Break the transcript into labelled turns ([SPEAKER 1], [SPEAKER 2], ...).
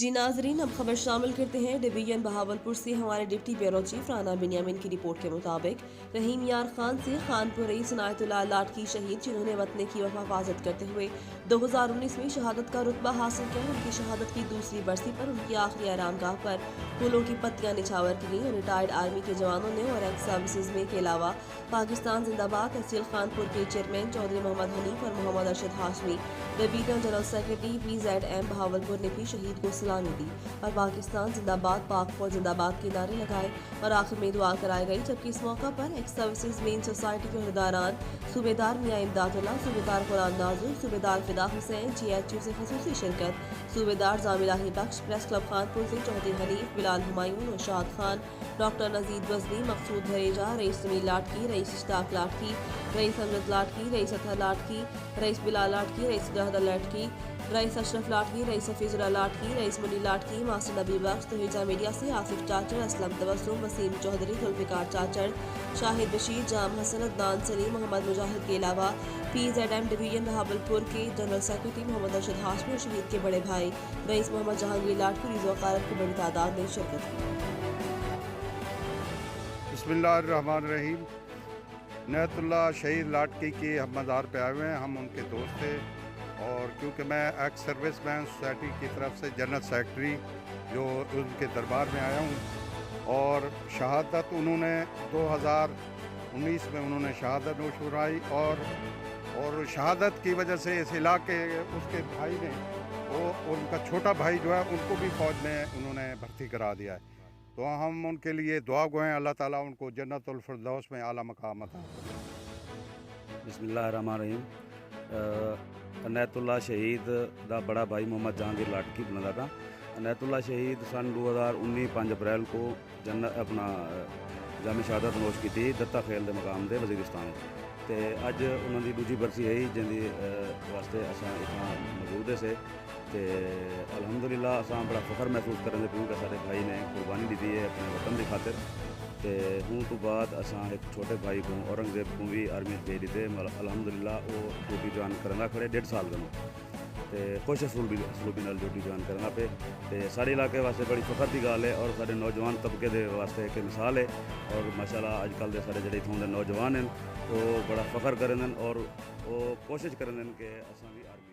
[SPEAKER 1] जी नाजरीन, अब खबर शामिल करते हैं डिवीजन बहावलपुर से हमारे deputy bureau chief Rana Binyamin की रिपोर्ट के मुताबिक रहीम यार खान से खानपुर रईस इनायतुल्लाह लाटकी शहीद, जिन्होंने वतन की हिफाजत करते हुए 2019 में शहादत का रुतबा हासिल किया। उनकी शहादत की दूसरी बरसी पर उनकी आखिरी आरामगाह पर फूलों की पत्तियां निछावर की गईं। रिटायर्ड आर्मी के जवानों ने और एक्स सर्विसेज में के अलावा पाकिस्तान जिंदाबाद तहसील खानपुर के चेयरमैन चौधरी मोहम्मद हनीफ और Mohammad Arshad Hashmi, divisional general secretary PZM Bahawalpur ने भी शहीद को सलामी दी और पाकिस्तान जिंदाबाद, पाक फौज जिंदाबाद के नारे लगाए और आखिर में दुआ कराई गई। जबकि इस मौका पर एक्स सर्विसेज मेन सोसाइटी के अहदेदारान सूबेदार मियां इमदादुल्लाह, सूबेदार गुलाम नाजुर, सूबेदार फिदा हुसैन, GHU से खसूसी शिरकत, सूबेदार जामिलाही बख्श, प्रेस क्लब खानपुर से चौधरी हनीफ, बिलाल हुमायूं, नौशाद खान, डॉक्टर नजीद वजनी, मकसूद भरेजा, rice Jameel लाटकी, rice Ishtiaq लाटकी, rice Amjad लाटकी, rice Athar लाटकी, rice Bilal लाटकी, rice जहदर लाटकी, rice Ashraf लाटकी, rice Hafizullah लाटकी, rice मुनी लाटकी, मास्टर नबी बख्श, तोहिजा मीडिया से आसिफ चाचड़, असलम तबस्सुम, वसीम चौधरी, जुल्फिकार चाचड़, शाहिद बशीर, जाम हसन, अदनान सलीम, मोहम्मद मुजाहिद के अलावा PZM डिवीजन बहावलपुर के जनरल सेक्रेटरी मोहम्मद अरशद हाशमी और शहीद के बड़े भाई रईस मोहम्मद जहांगीर लाटकी रिजो कारब की बड़ी तादाद में शिरकत की।
[SPEAKER 2] बिस्मिल्लाहिर्रहमानिर्रहीम। इनायतुल्लाह शहीद लाटकी के हम मज़ार पे आए हुए हैं। हम उनके दोस्त थे और क्योंकि मैं एक्स सर्विस मैन सोसाइटी की तरफ से जनरल सेक्रेटरी जो उनके दरबार में आया हूँ और शहादत उन्होंने 2019 में उन्होंने शहादत नोश कराई और शहादत की वजह से इस इलाके उसके भाई ने वो उनका छोटा भाई जो है उनको भी फ़ौज में उन्होंने भर्ती करा दिया है। तो हम उनके लिए दुआ गो हैं, अल्लाह ताला उनको जन्नतुल फिरदौस में आला मकाम अता फरमाए।
[SPEAKER 3] बिस्मिल्लाहिर्रहमानिर्रहीम। इनायतुल्लाह शहीद दा बड़ा भाई मोहम्मद जहांगीर लाटकी बनदा था। इनायतुल्लाह शहीद सन 2019 5 अप्रैल को अपना जामी शहादत नोश की थी दत्ता खेल के मकाम से वजीरिस्तान। तो अज उन्होंने दूजी बरसी है जिंदी वास्ते असां इतना मौजूद से ते अल्हम्दुलिल्लाह असां बड़ा फख्र महसूस करें क्योंकि सारे भाई ने कुर्बानी दी है अपने वतन की खातिर। तो हूँ तो बाद असां एक छोटे भाई को औरंगजेब को भी आर्मी भेज दी अल्हम्दुलिल्लाह वो ड्यूटी ज्वाइन करना खड़े 1.5 साल का तो खुश सलूबी नाल ड्यूटी ज्वाइन करना पे। तो सारे इलाके वास्ते बड़ी फख्र की गल है और सारे नौजवान तबके के वास्ते एक मिसाल है। और माशाअल्लाह अजकल के सारे जो इतों के नौजवान हैं वो बड़ा फख्र करें और वो कोशिश करें कि असां भी आर्मी